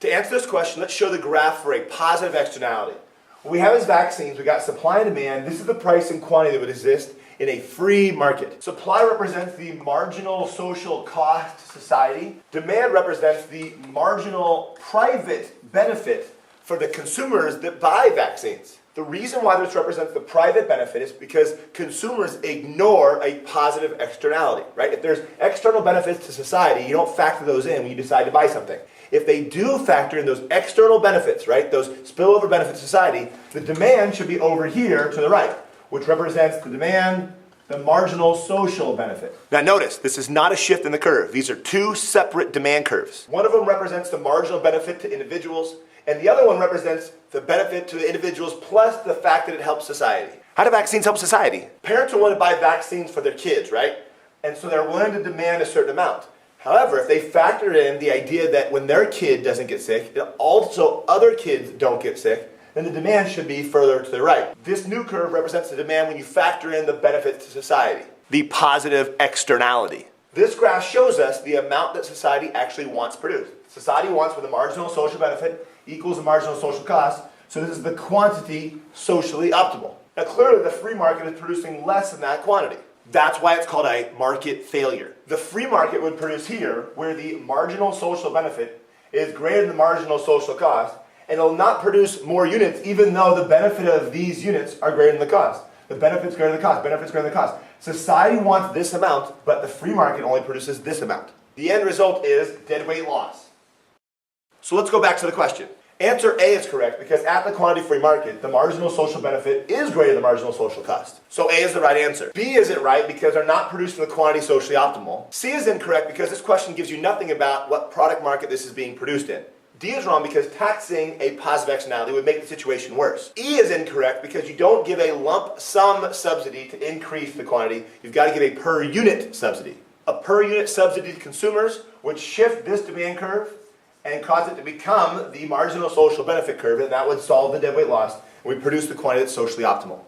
To answer this question, let's show the graph for a positive externality. What we have is vaccines. We got supply and demand. This is the price and quantity that would exist in a free market. Supply represents the marginal social cost to society. Demand represents the marginal private benefit for the consumers that buy vaccines. The reason why this represents the private benefit is because consumers ignore a positive externality, right? If there's external benefits to society, you don't factor those in when you decide to buy something. If they do factor in those external benefits, right, those spillover benefits to society, the demand should be over here to the right, which represents the demand, the marginal social benefit. Now notice, this is not a shift in the curve. These are two separate demand curves. One of them represents the marginal benefit to individuals, and the other one represents the benefit to the individuals plus the fact that it helps society. How do vaccines help society? Parents are willing to buy vaccines for their kids, right? And so they're willing to demand a certain amount. However, if they factor in the idea that when their kid doesn't get sick, also other kids don't get sick, then the demand should be further to the right. This new curve represents the demand when you factor in the benefits to society, the positive externality. This graph shows us the amount that society actually wants produced. Society wants for the marginal social benefit equals the marginal social cost, so this is the quantity socially optimal. Now clearly the free market is producing less than that quantity. That's why it's called a market failure. The free market would produce here where the marginal social benefit is greater than the marginal social cost, and it will not produce more units even though the benefit of these units are greater than the cost. The benefit's greater than the cost, benefit's greater than the cost. Society wants this amount, but the free market only produces this amount. The end result is deadweight loss. So let's go back to the question. Answer A is correct because at the quantity free market, the marginal social benefit is greater than the marginal social cost. So A is the right answer. B isn't right because they're not producing the quantity socially optimal. C is incorrect because this question gives you nothing about what product market this is being produced in. D is wrong because taxing a positive externality would make the situation worse. E is incorrect because you don't give a lump sum subsidy to increase the quantity. You've got to give a per unit subsidy. A per unit subsidy to consumers would shift this demand curve and cause it to become the marginal social benefit curve, and that would solve the deadweight loss, and we produce the quantity that's socially optimal.